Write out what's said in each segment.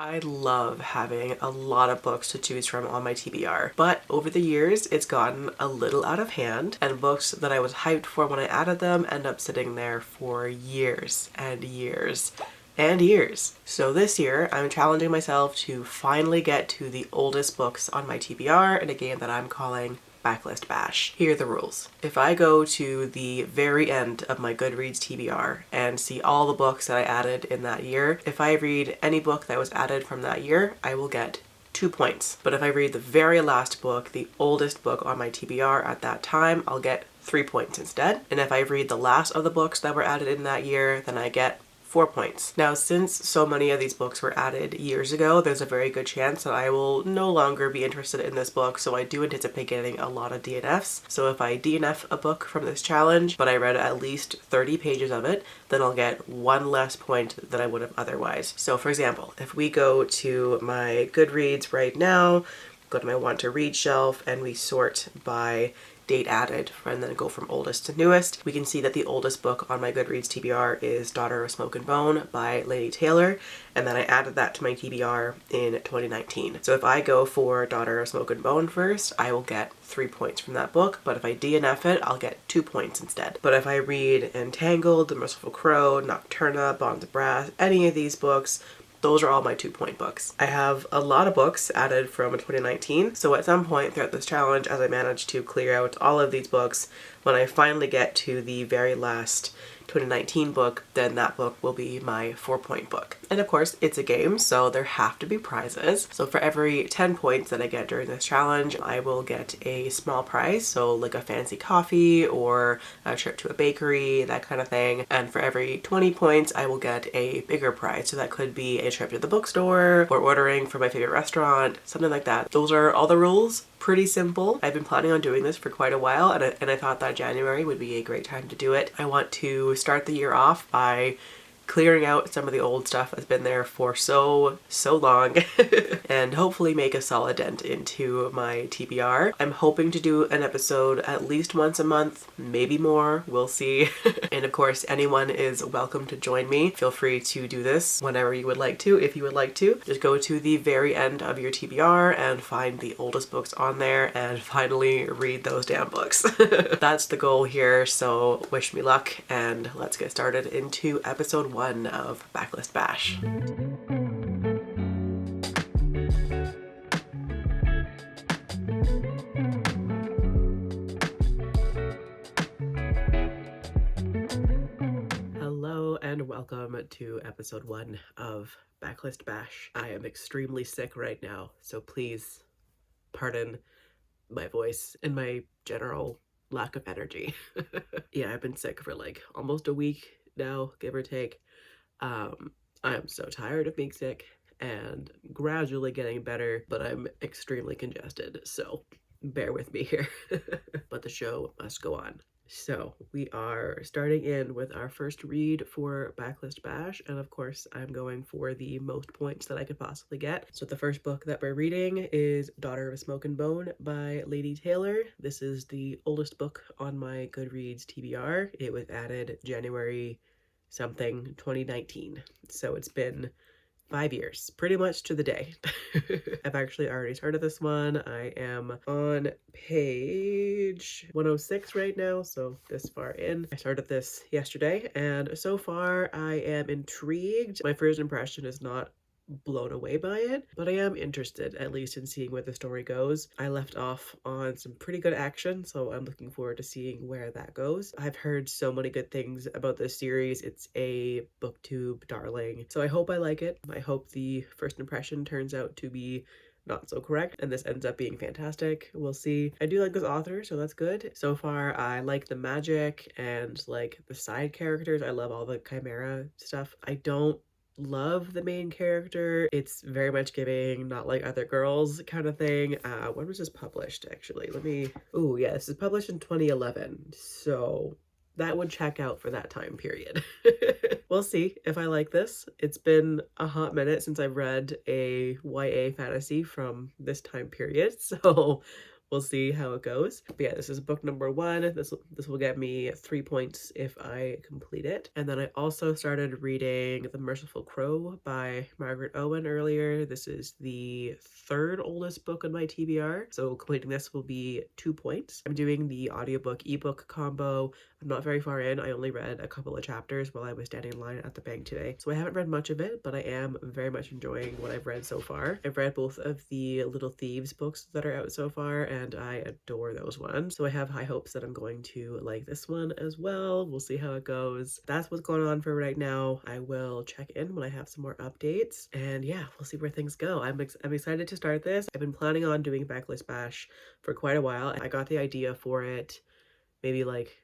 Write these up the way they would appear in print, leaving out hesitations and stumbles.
I love having a lot of books to choose from on my TBR, but over the years it's gotten a little out of hand, and books that I was hyped for when I added them end up sitting there for years and years and years. So this year I'm challenging myself to finally get to the oldest books on my TBR in a game that I'm calling Backlist Bash. Here are the rules. If I go to the very end of my Goodreads TBR and see all the books that I added in that year, if I read any book that was added from that year, I will get 2 points. But if I read the very last book, the oldest book on my TBR at that time, I'll get 3 points instead. And if I read the last of the books that were added in that year, then I get 4 points. Now, since so many of these books were added years ago, there's a very good chance that I will no longer be interested in this book, so I do anticipate getting a lot of DNFs. So if I DNF a book from this challenge, but I read at least 30 pages of it, then I'll get 1 less point than I would have otherwise. So for example, if we go to my Goodreads right now, go to my want to read shelf, and we sort by date added and then go from oldest to newest, we can see that the oldest book on my Goodreads TBR is Daughter of Smoke and Bone by Laini Taylor, and then I added that to my TBR in 2019. So if I go for Daughter of Smoke and Bone first, I will get 3 points from that book, but if I DNF it, I'll get 2 points instead. But if I read Entangled, The Merciful Crow, Nocturna, Bonds of Brass, any of these books, those are all my 2-point books. I have a lot of books added from 2019, so at some point throughout this challenge, as I manage to clear out all of these books, when I finally get to the very last 2019 book, then that book will be my 4-point book. And of course, it's a game, so there have to be prizes. So for every 10 points that I get during this challenge, I will get a small prize, so like a fancy coffee or a trip to a bakery, that kind of thing. And for every 20 points, I will get a bigger prize. So that could be a trip to the bookstore or ordering from my favorite restaurant, something like that. Those are all the rules. Pretty simple. I've been planning on doing this for quite a while, and I thought that January would be a great time to do it. I want to start the year off by clearing out some of the old stuff that's been there for so long and hopefully make a solid dent into my TBR. I'm hoping to do an episode at least once a month, maybe more, we'll see. And of course, anyone is welcome to join me. Feel free to do this whenever you would like to. If you would like to, just go to the very end of your TBR and find the oldest books on there and finally read those damn books. That's the goal here, so wish me luck and let's get started into episode 1 of Backlist Bash. Hello and welcome to episode 1 of Backlist Bash. I am extremely sick right now, so please pardon my voice and my general lack of energy. Yeah, I've been sick for like almost a week now, give or take. I am so tired of being sick and gradually getting better, but I'm extremely congested, so bear with me here. But the show must go on. So we are starting in with our first read for Backlist Bash, and of course I'm going for the most points that I could possibly get. So the first book that we're reading is Daughter of Smoke and Bone by Laini Taylor. This is the oldest book on my Goodreads TBR. It was added January something 2019, so it's been 5 years, pretty much to the day. I've actually already started this one. I am on page 106 right now, so this far in. I started this yesterday, and so far I am intrigued. My first impression is not blown away by it, but I am interested at least in seeing where the story goes. I left off on some pretty good action, so I'm looking forward to seeing where that goes. I've heard so many good things about this series. It's a booktube darling, so I hope I like it. I hope the first impression turns out to be not so correct and this ends up being fantastic. We'll see. I do like this author, so that's good. So far I like the magic and like the side characters. I love all the chimera stuff. I don't love the main character. It's very much giving Not Like Other Girls kind of thing. When was this published actually? Oh yeah, this is published in 2011, so that would check out for that time period. We'll see if I like this. It's been a hot minute since I've read a YA fantasy from this time period, so we'll see how it goes. But yeah, this is book number 1. This will get me 3 points if I complete it. And then I also started reading The Merciful Crow by Margaret Owen earlier. This is the 3rd oldest book on my TBR, so completing this will be 2 points. I'm doing the audiobook ebook combo. I'm not very far in. I only read a couple of chapters while I was standing in line at the bank today, so I haven't read much of it, but I am very much enjoying what I've read so far. I've read both of the Little Thieves books that are out so far, and I adore those ones, so I have high hopes that I'm going to like this one as well. We'll see how it goes. That's what's going on for right now. I will check in when I have some more updates, and yeah, we'll see where things go. I'm excited to start this. I've been planning on doing Backlist Bash for quite a while. I got the idea for it maybe like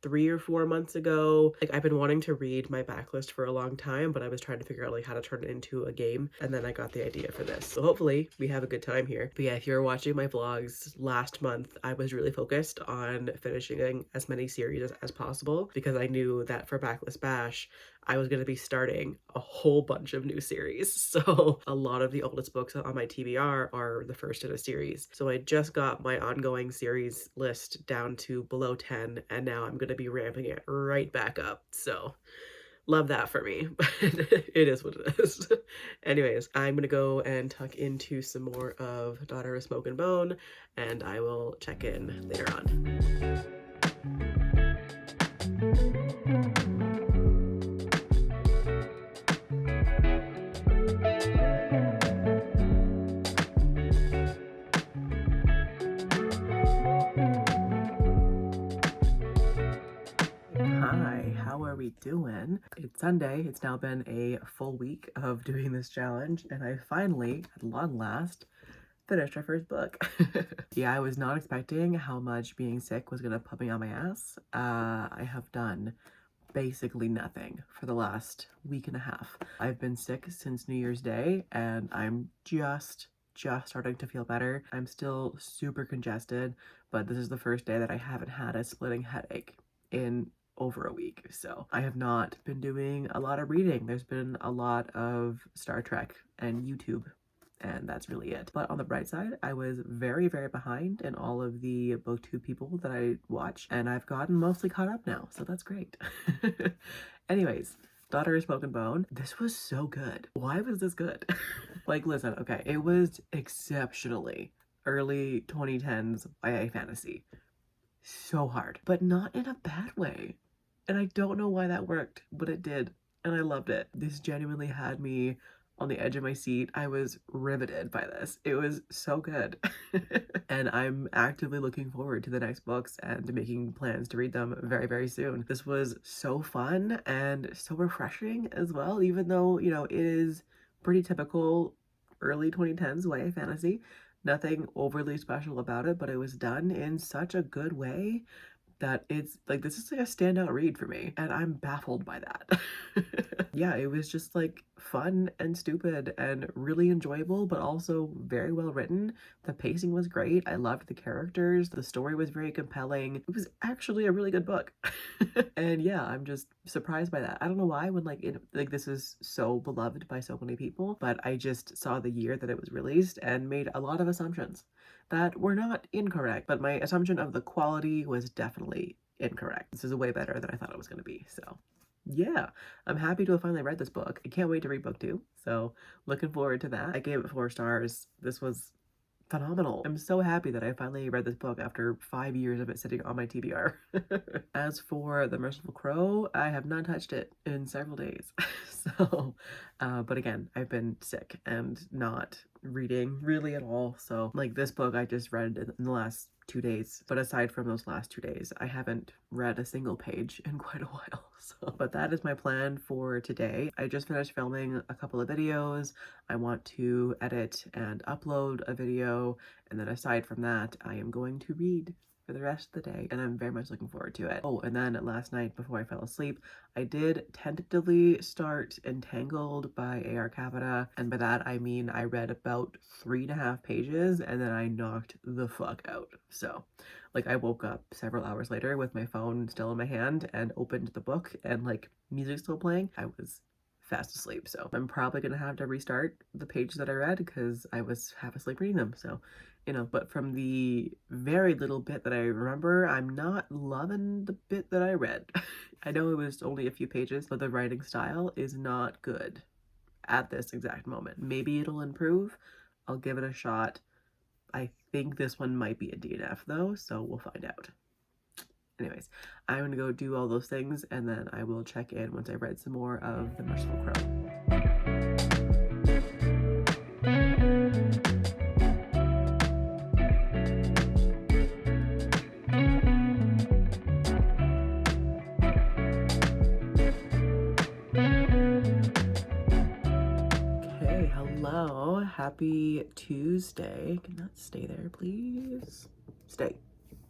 3 or 4 months ago. Like, I've been wanting to read my backlist for a long time, but I was trying to figure out like how to turn it into a game, and then I got the idea for this. So hopefully we have a good time here. But yeah, if you're watching my vlogs last month, I was really focused on finishing as many series as possible, because I knew that for Backlist Bash I was going to be starting a whole bunch of new series. So a lot of the oldest books on my TBR are the first in a series. So I just got my ongoing series list down to below 10, and now I'm going to be ramping it right back up. So love that for me, but it is what it is. Anyways, I'm gonna go and tuck into some more of Daughter of Smoke and Bone, and I will check in later on. Hi, how are we doing? It's Sunday. It's now been a full week of doing this challenge, and I finally, at long last, finished our first book. Yeah, I was not expecting how much being sick was gonna put me on my ass. I have done basically nothing for the last week and a half. I've been sick since New Year's Day, and I'm just starting to feel better. I'm still super congested, but this is the first day that I haven't had a splitting headache in over a week. So I have not been doing a lot of reading. There's been a lot of Star Trek and YouTube, and that's really it. But on the bright side, I was very behind in all of the booktube people that I watch, and I've gotten mostly caught up now, so that's great. Anyways, Daughter of Smoke and Bone. This was so good. Why was this good? Like, listen, okay, it was exceptionally early 2010s YA fantasy. So hard, but not in a bad way. And I don't know why that worked, but it did, and I loved it. This genuinely had me on the edge of my seat. I was riveted by this. It was so good. And I'm actively looking forward to the next books and making plans to read them very soon. This was so fun and so refreshing as well, even though, you know, it is pretty typical early 2010s YA fantasy. Nothing overly special about it, but it was done in such a good way that it's like, this is like a standout read for me, and I'm baffled by that. Yeah, it was just like fun and stupid and really enjoyable, but also very well written. The pacing was great. I loved the characters. The story was very compelling. It was actually a really good book. And yeah, I'm just surprised by that. I don't know why, when this is so beloved by so many people, but I just saw the year that it was released and made a lot of assumptions that were not incorrect, but my assumption of the quality was definitely incorrect. This is way better than I thought it was going to be. So yeah, I'm happy to have finally read this book. I can't wait to read book 2. So looking forward to that. I gave it 4 stars. This was phenomenal. I'm so happy that I finally read this book after 5 years of it sitting on my TBR. As for The Merciful Crow, I have not touched it in several days. So, but again, I've been sick and not reading really at all. So like, this book I just read in the last 2 days, but aside from those last 2 days, I haven't read a single page in quite a while. So, but that is my plan for today. I just finished filming a couple of videos. I want to edit and upload a video, and then aside from that, I am going to read for the rest of the day, and I'm very much looking forward to it. Oh, and then last night before I fell asleep, I did tentatively start Entangled by AR Capetta, and by that I mean I read about 3.5 pages and then I knocked the fuck out. So like, I woke up several hours later with my phone still in my hand and opened the book, and like, music still playing. I was fast asleep. So I'm probably gonna have to restart the page that I read because I was half asleep reading them. So, you know, but from the very little bit that I remember, I'm not loving the bit that I read. I know it was only a few pages, but the writing style is not good at this exact moment. Maybe it'll improve. I'll give it a shot. I think this one might be a DNF though, so we'll find out. Anyways, I'm gonna go do all those things and then I will check in once I've read some more of The Merciful Crow. Okay, hello, happy Tuesday. Can that stay there, please? Stay.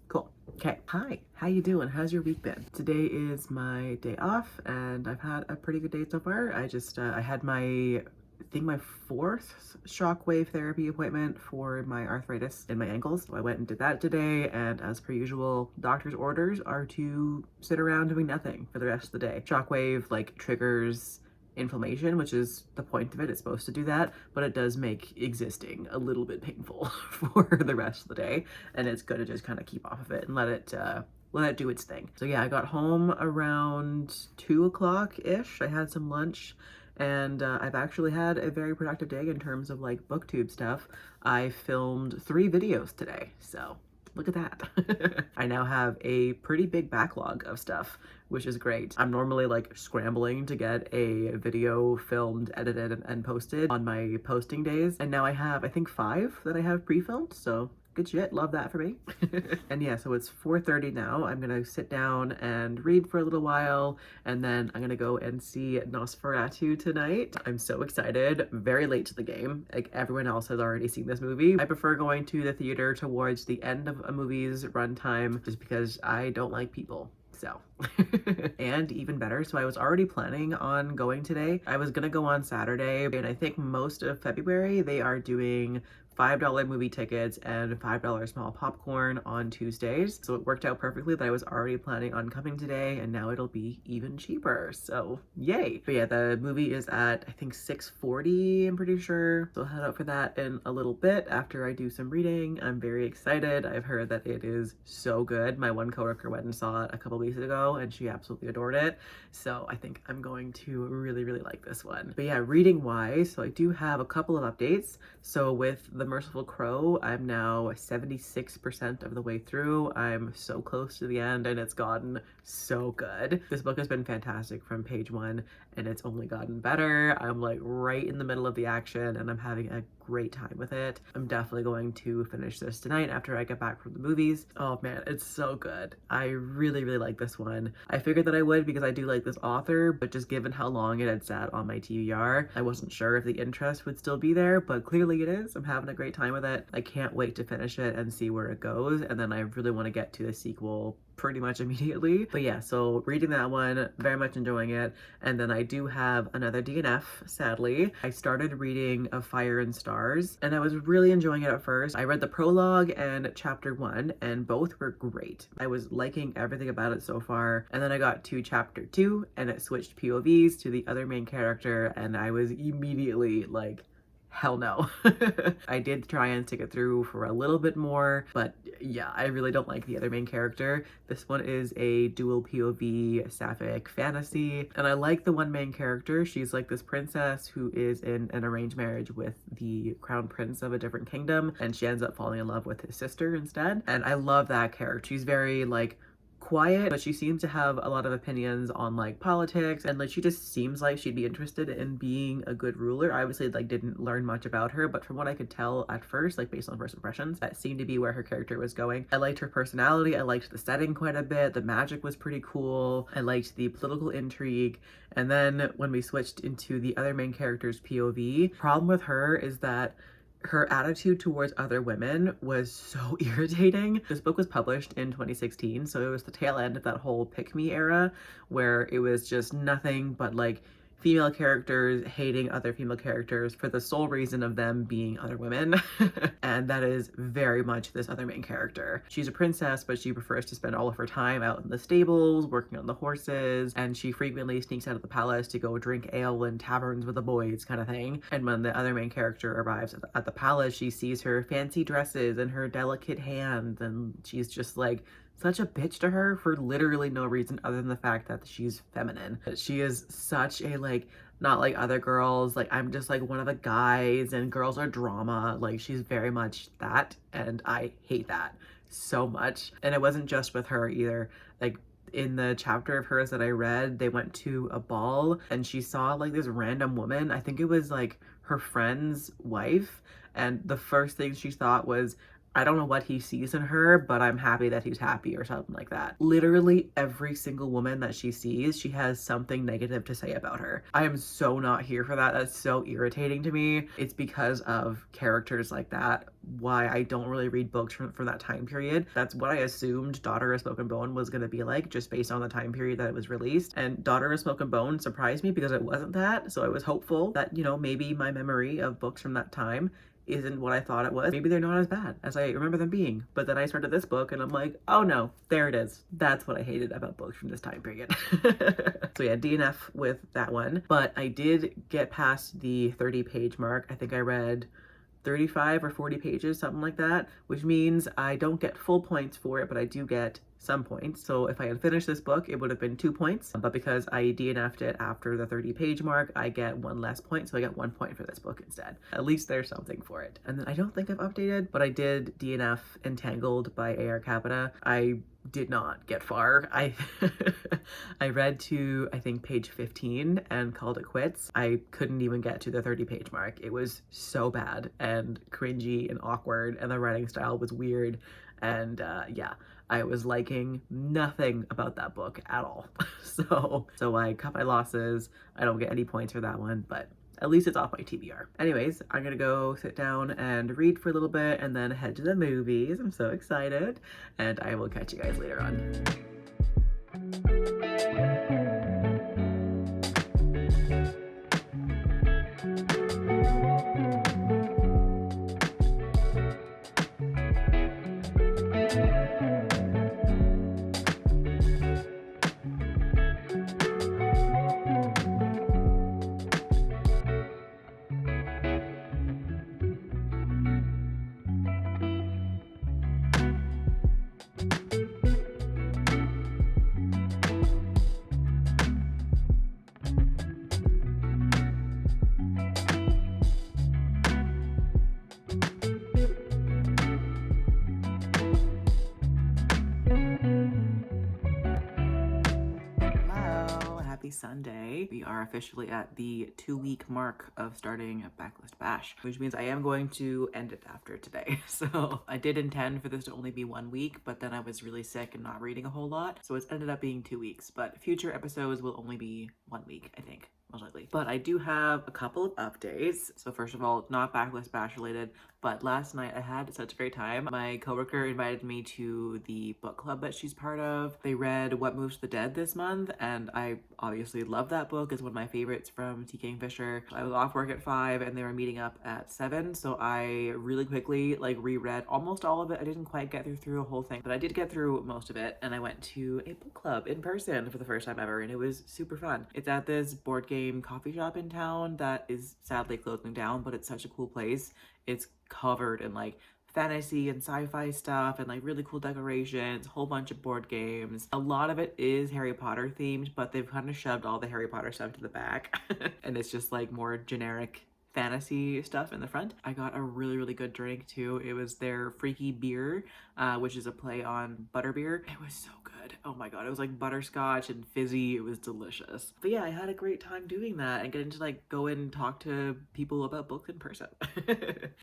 Cool. Okay. Hi. How you doing? How's your week been? Today is my day off and I've had a pretty good day so far. I had my fourth shockwave therapy appointment for my arthritis in my ankles. So I went and did that today, and as per usual, doctor's orders are to sit around doing nothing for the rest of the day. Shockwave like triggers inflammation, which is the point of it. It's supposed to do that, but it does make existing a little bit painful for the rest of the day, and it's good to just kind of keep off of it and let it do its thing. So yeah, I got home around 2 o'clock-ish. I had some lunch, and I've actually had a very productive day in terms of like booktube stuff. I filmed 3 videos today, so look at that. I now have a pretty big backlog of stuff, which is great. I'm normally like scrambling to get a video filmed, edited, and posted on my posting days. And now I have, I think 5 that I have pre-filmed, so good shit, love that for me. And yeah, so it's 4:30 now. I'm gonna sit down and read for a little while, and then I'm gonna go and see Nosferatu tonight. I'm so excited. Very late to the game. Like everyone else has already seen this movie. I prefer going to the theater towards the end of a movie's runtime just because I don't like people. So, and even better, so I was already planning on going today. I was gonna go on Saturday, and I think most of February they are doing $5 movie tickets and $5 small popcorn on Tuesdays. So it worked out perfectly that I was already planning on coming today, and now it'll be even cheaper. So yay. But yeah, the movie is at I think 6:40, I'm pretty sure. So I'll head out for that in a little bit after I do some reading. I'm very excited. I've heard that it is so good. My one coworker went and saw it a couple weeks ago and she absolutely adored it. So I think I'm going to really, really like this one. But yeah, reading wise, so I do have a couple of updates. So with The Merciful Crow, I'm now 76% of the way through. I'm so close to the end and it's gotten so good. This book has been fantastic from page 1 and it's only gotten better. I'm like right in the middle of the action and I'm having a great time with it. I'm definitely going to finish this tonight after I get back from the movies. Oh man, it's so good. I really, really like this one. I figured that I would because I do like this author, but just given how long it had sat on my TBR, I wasn't sure if the interest would still be there, but clearly it is. I'm having a great time with it. I can't wait to finish it and see where it goes, and then I really want to get to the sequel pretty much immediately. But yeah, so reading that one, very much enjoying it. And then I do have another DNF, sadly. I started reading Of Fire and Stars and I was really enjoying it at first. I read the prologue and chapter 1 and both were great. I was liking everything about it so far. And then I got to chapter 2 and it switched POVs to the other main character and I was immediately like, hell no. I did try and stick it through for a little bit more, but yeah, I really don't like the other main character. This one is a dual POV sapphic fantasy, and I like the one main character. She's like this princess who is in an arranged marriage with the crown prince of a different kingdom, and she ends up falling in love with his sister instead. And I love that character. She's very like quiet, but she seems to have a lot of opinions on like politics, and like she just seems like she'd be interested in being a good ruler. I obviously like didn't learn much about her, but from what I could tell at first, like based on first impressions, that seemed to be where her character was going. I liked her personality, I liked the setting quite a bit, the magic was pretty cool, I liked the political intrigue. And then when we switched into the other main character's POV, problem with her is that her attitude towards other women was so irritating. This book was published in 2016, so it was the tail end of that whole pick me era where it was just nothing but like female characters hating other female characters for the sole reason of them being other women. And that is very much this other main character. She's a princess, but she prefers to spend all of her time out in the stables, working on the horses, and she frequently sneaks out of the palace to go drink ale in taverns with the boys kind of thing. And when the other main character arrives at the palace, she sees her fancy dresses and her delicate hands, and she's just like such a bitch to her for literally no reason other than the fact that she's feminine. She is such a like, not like other girls, like I'm just like one of the guys and girls are drama. Like she's very much that, and I hate that so much. And it wasn't just with her either. Like in the chapter of hers that I read, they went to a ball and she saw like this random woman, I think it was like her friend's wife, and the first thing she thought was, I don't know what he sees in her, but I'm happy that he's happy or something like that. Literally every single woman that she sees, she has something negative to say about her. I am so not here for that. That's so irritating to me. It's because of characters like that why I don't really read books from that time period. That's what I assumed Daughter of Smoke and Bone was going to be like, just based on the time period that it was released. And Daughter of Smoke and Bone surprised me because it wasn't that. So I was hopeful that, you know, maybe my memory of books from that time isn't what I thought it was. Maybe they're not as bad as I remember them being. But then I started this book and I'm like, oh no, there it is. That's what I hated about books from this time period. So yeah, DNF with that one. But I did get past the 30-page mark. I think I read 35 or 40 pages, something like that, which means I don't get full points for it, but I do get some points. So if I had finished this book, it would have been 2 points, but because I DNF'd it after the 30-page mark, I get 1 less point, so I get 1 point for this book instead. At least there's something for it. And then I don't think I've updated, but I did DNF Entangled by AR Capetta. I did not get far. I read to, I think, page 15 and called it quits. I couldn't even get to the 30-page mark. It was so bad and cringy and awkward, and the writing style was weird, and yeah, I was liking nothing about that book at all. So I cut my losses. I don't get any points for that one, but at least it's off my TBR. Anyways, I'm gonna go sit down and read for a little bit and then head to the movies. I'm so excited, and I will catch you guys later on. Sunday. We are officially at the 2-week mark of starting Backlist Bash, which means I am going to end it after today. So I did intend for this to only be 1 week, but then I was really sick and not reading a whole lot. So it's ended up being 2 weeks, but future episodes will only be 1 week, I think. Most likely. But I do have a couple of updates. So first of all, not Backlist Bash related, but last night I had such a great time. My coworker invited me to the book club that she's part of. They read What Moves the Dead this month, and I obviously love that book. It's one of my favorites from T. Kingfisher. I was off work at 5 and they were meeting up at 7, so I really quickly like reread almost all of it. I didn't quite get through a whole thing, but I did get through most of it, and I went to a book club in person for the first time ever, and it was super fun. It's at this board game coffee shop in town that is sadly closing down, but it's such a cool place. It's covered in like fantasy and sci-fi stuff and like really cool decorations, a whole bunch of board games. A lot of it is Harry Potter themed, but they've kind of shoved all the Harry Potter stuff to the back and it's just like more generic fantasy stuff in the front. I got a really good drink too. It was their Freaky Beer, which is a play on butterbeer. It was so good. Oh my god, it was like butterscotch and fizzy. It was delicious. But yeah, I had a great time doing that and getting to like go and talk to people about books in person.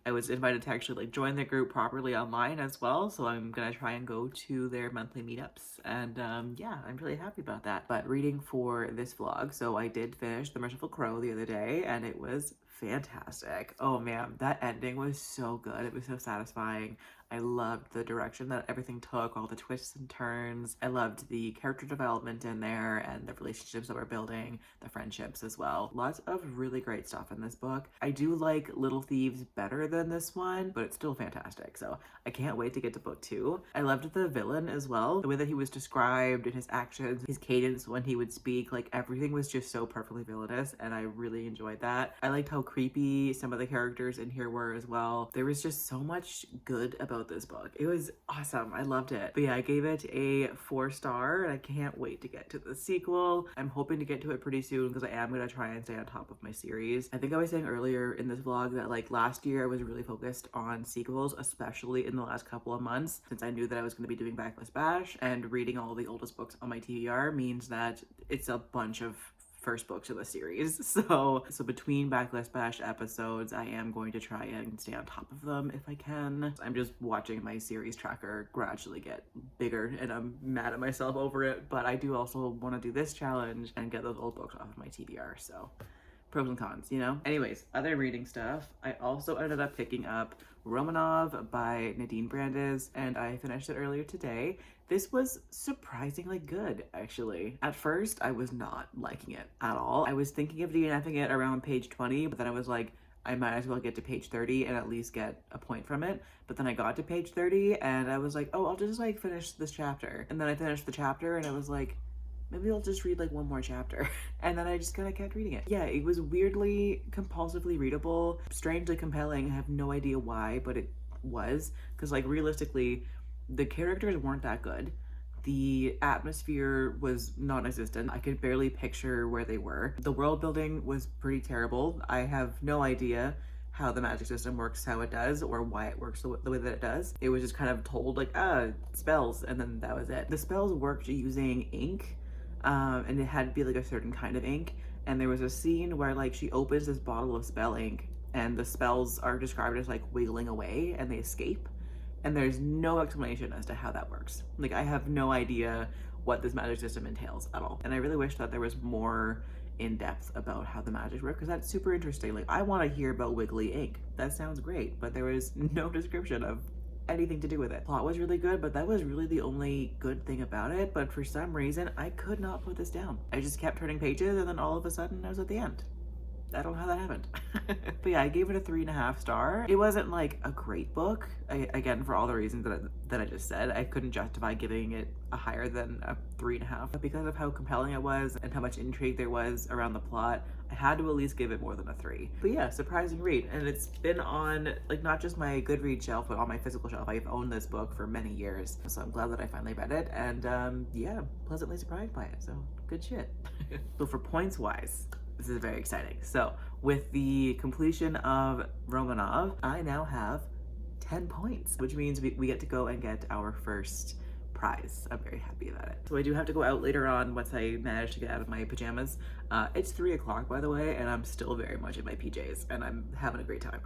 I was invited to actually like join the group properly online as well, so I'm gonna try and go to their monthly meetups, and yeah, I'm really happy about that. But reading for this vlog, so I did finish The Merciful Crow the other day, and it was fantastic. Oh man, that ending was so good. It was so satisfying. I loved the direction that everything took, all the twists and turns. I loved the character development in there and the relationships that we're building, the friendships as well. Lots of really great stuff in this book. I do like Little Thieves better than this one, but it's still fantastic. So I can't wait to get to book 2. I loved the villain as well. The way that he was described and his actions, his cadence when he would speak, like everything was just so perfectly villainous, and I really enjoyed that. I liked how creepy some of the characters in here were as well. There was just so much good about this book. It was awesome. I loved it. But yeah, I gave it a 4-star and I can't wait to get to the sequel. I'm hoping to get to it pretty soon because I am going to try and stay on top of my series. I think I was saying earlier in this vlog that like last year I was really focused on sequels, especially in the last couple of months, since I knew that I was going to be doing Backlist Bash, and reading all the oldest books on my TBR means that it's a bunch of first books of the series. So between Backlist Bash episodes, I am going to try and stay on top of them if I can. I'm just watching my series tracker gradually get bigger and I'm mad at myself over it, but I do also want to do this challenge and get those old books off of my TBR, so pros and cons, you know? Anyways, other reading stuff. I also ended up picking up Romanov by Nadine Brandes, and I finished it earlier today. This was surprisingly good, actually. At first, I was not liking it at all. I was thinking of DNFing it around page 20, but then I was like, I might as well get to page 30 and at least get a point from it. But then I got to page 30 and I was like, oh, I'll just like finish this chapter. And then I finished the chapter and I was like, maybe I'll just read like one more chapter. And then I just kind of kept reading it. Yeah, it was weirdly compulsively readable, strangely compelling. I have no idea why, but it was. Because like realistically, the characters weren't that good. The atmosphere was non-existent. I could barely picture where they were. The world building was pretty terrible. I have no idea how the magic system works, how it does, or why it works the way that it does. It was just kind of told like, spells, and then that was it. The spells worked using ink, and it had to be like a certain kind of ink. And there was a scene where like she opens this bottle of spell ink and the spells are described as like wiggling away and they escape. And there's no explanation as to how that works. Like I have no idea what this magic system entails at all. And I really wish that there was more in depth about how the magic works, because that's super interesting. Like I want to hear about wiggly ink. That sounds great, but there was no description of anything to do with it. Plot was really good, but that was really the only good thing about it. But for some reason, I could not put this down. I just kept turning pages and then all of a sudden I was at the end. I don't know how that happened. But yeah, I gave it a 3.5 star. It wasn't like a great book. Again, for all the reasons that I just said, I couldn't justify giving it a higher than a 3.5. But because of how compelling it was and how much intrigue there was around the plot, I had to at least give it more than a 3. But yeah, surprising read. And it's been on like not just my Goodreads shelf, but on my physical shelf. I've owned this book for many years. So I'm glad that I finally read it. And yeah, pleasantly surprised by it. So good shit. So for points wise, this is very exciting. So with the completion of Romanov, I now have 10 points, which means we get to go and get our first prize. I'm very happy about it. So I do have to go out later on once I manage to get out of my pajamas. It's 3 o'clock, by the way, and I'm still very much in my PJs and I'm having a great time.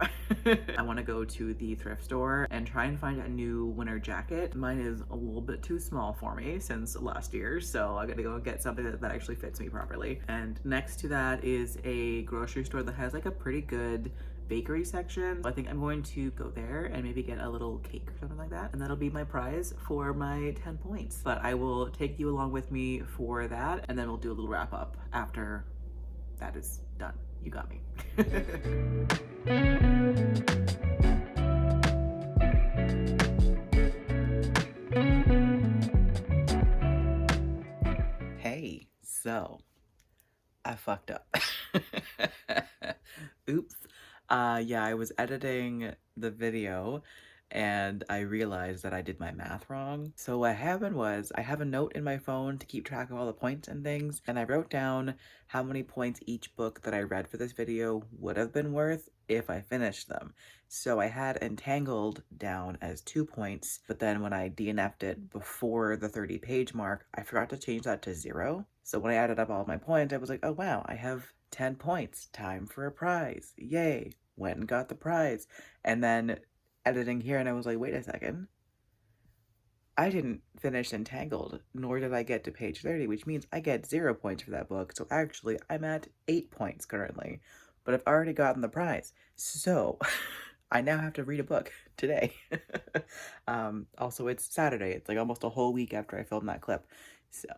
I want to go to the thrift store and try and find a new winter jacket. Mine is a little bit too small for me since last year, so I gotta go and get something that actually fits me properly. And next to that is a grocery store that has like a pretty good bakery section. So I think I'm going to go there and maybe get a little cake or something like that, and that'll be my prize for my 10 points. But I will take you along with me for that, and then we'll do a little wrap up after that is done. You got me. Hey, so I fucked up. Oops. Yeah, I was editing the video and I realized that I did my math wrong. So what happened was I have a note in my phone to keep track of all the points and things, and I wrote down how many points each book that I read for this video would have been worth if I finished them. So I had Entangled down as 2 points, but then when I DNF'd it before the 30-page mark, I forgot to change that to 0. So when I added up all of my points, I was like, oh wow, I have 10 points. Time for a prize. Yay. Went and got the prize. And then editing here and I was like, wait a second. I didn't finish Entangled, nor did I get to page 30, which means I get 0 points for that book. So actually, I'm at 8 points currently. but I've already gotten the prize. So I now have to read a book today. Also, it's Saturday. It's like almost a whole week after I filmed that clip. So,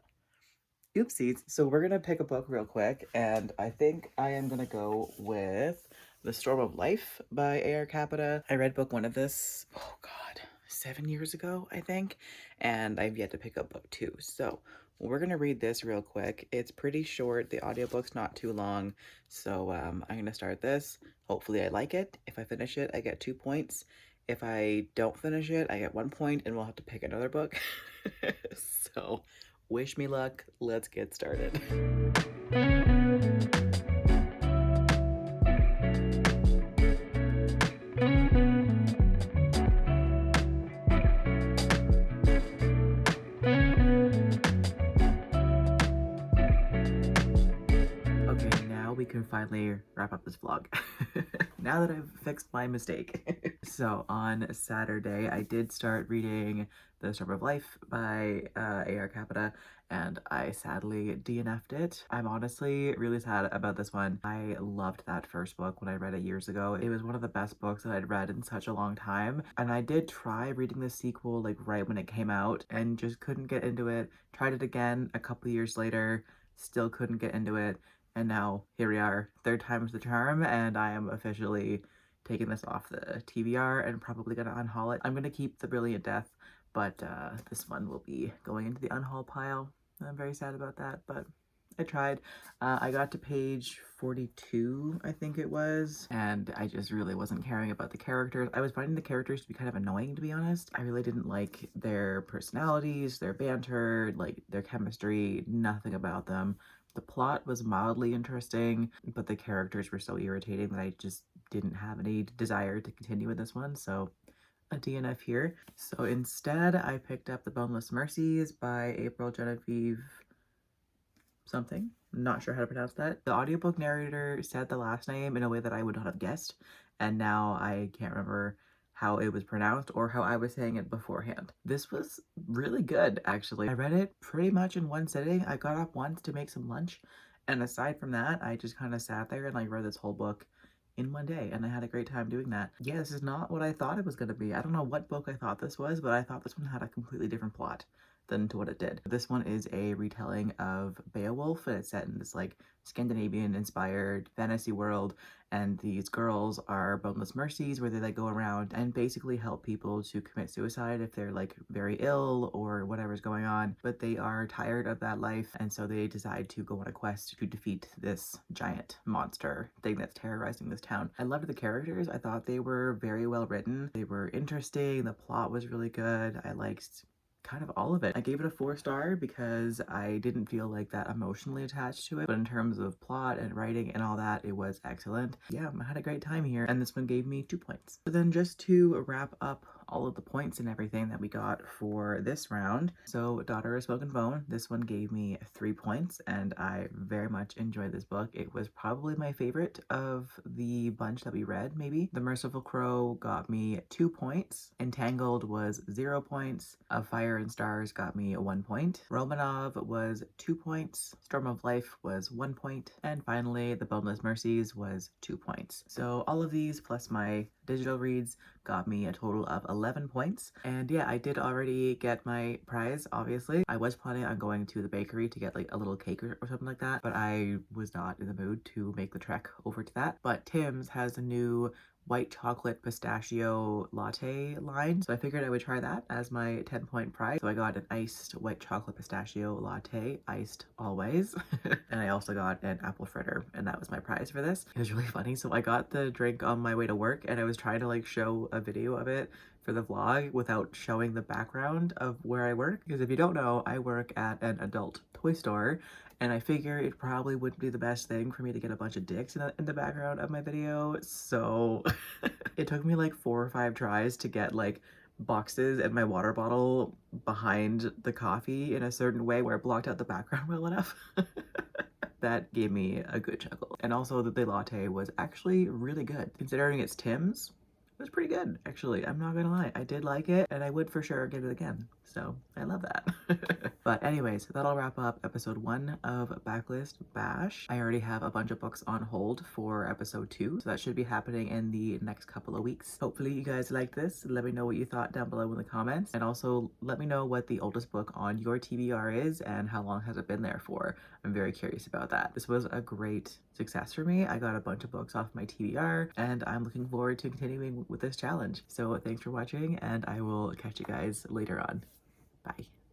oopsies. So we're going to pick a book real quick, and I think I am going to go with The Storm of Life by AR Capetta. I read book one of this, oh God, 7 years ago, I think, and I've yet to pick up book two. So we're going to read this real quick. It's pretty short. The audiobook's not too long. So I'm going to start this. Hopefully I like it. If I finish it, I get 2 points. If I don't finish it, I get 1 point, and we'll have to pick another book. So wish me luck. Let's get started. Okay, now we can finally wrap up this vlog. Now that I've fixed my mistake. So on Saturday, I did start reading The Storm of Life by AR Capetta, and I sadly DNF'd it. I'm honestly really sad about this one. I loved that first book when I read it years ago. It was one of the best books that I'd read in such a long time, and I did try reading the sequel like right when it came out and just couldn't get into it. Tried it again a couple years later, still couldn't get into it. And now here we are, third time's the charm, and I am officially taking this off the TBR and probably gonna unhaul it. I'm gonna keep The Brilliant Death, but this one will be going into the unhaul pile. I'm very sad about that, but I tried. I got to page 42, I think it was, and I just really wasn't caring about the characters. I was finding the characters to be kind of annoying, to be honest. I really didn't like their personalities, their banter, like their chemistry, nothing about them. The plot was mildly interesting, but the characters were so irritating that I just didn't have any desire to continue with this one, so a DNF here. So instead, I picked up The Boneless Mercies by Genevieve something. I'm not sure how to pronounce that. The audiobook narrator said the last name in a way that I would not have guessed, and now I can't remember how it was pronounced or how I was saying it beforehand. This was really good, actually. I read it pretty much in one sitting. I got up once to make some lunch, and aside from that, I just kind of sat there and like read this whole book in one day, and I had a great time doing that. Yeah, this is not what I thought it was going to be. I don't know what book I thought this was, but I thought this one had a completely different plot than to what it did. This one is a retelling of Beowulf, and it's set in this like Scandinavian inspired fantasy world, and these girls are boneless mercies where they like go around and basically help people to commit suicide if they're like very ill or whatever's going on, but they are tired of that life, and so they decide to go on a quest to defeat this giant monster thing that's terrorizing this town. I loved the characters. I thought they were very well written. They were interesting. The plot was really good. I liked kind of all of it. I gave it a 4-star because I didn't feel like that emotionally attached to it, but in terms of plot and writing and all that, it was excellent. Yeah, I had a great time here, and this one gave me 2 points. So then just to wrap up all of the points and everything that we got for this round. So Daughter of Smoke and Bone, this one gave me 3 points, and I very much enjoyed this book. It was probably my favorite of the bunch that we read, maybe. The Merciful Crow got me 2 points. Entangled was 0 points. A Fire and Stars got me 1 point. Romanov was 2 points. Storm of Life was 1 point. And finally, The Boneless Mercies was 2 points. So all of these plus my digital reads got me a total of 11 points. And yeah, I did already get my prize, obviously. I was planning on going to the bakery to get like a little cake or something like that, but I was not in the mood to make the trek over to that. But Tim's has a new white chocolate pistachio latte line, so I figured I would try that as my 10-point prize. So I got an iced white chocolate pistachio latte, iced always. And I also got an apple fritter, and that was my prize for this. It was really funny. So I got the drink on my way to work, and I was trying to like show a video of it for the vlog without showing the background of where I work, because if you don't know, I work at an adult toy store, and I figure it probably wouldn't be the best thing for me to get a bunch of dicks in the background of my video, so it took me like 4 or 5 tries to get like boxes and my water bottle behind the coffee in a certain way where it blocked out the background well enough. That gave me a good chuckle. And also the latte was actually really good. Considering it's Tim's, was pretty good, actually. I'm not gonna lie. I did like it, and I would for sure get it again. So I love that. But anyways, that'll wrap up episode 1 of Backlist Bash. I already have a bunch of books on hold for episode 2, so that should be happening in the next couple of weeks. Hopefully you guys liked this. Let me know what you thought down below in the comments, and also let me know what the oldest book on your TBR is and how long has it been there for. I'm very curious about that. This was a great success for me. I got a bunch of books off my TBR, and I'm looking forward to continuing with this challenge. So thanks for watching, and I will catch you guys later on. Bye.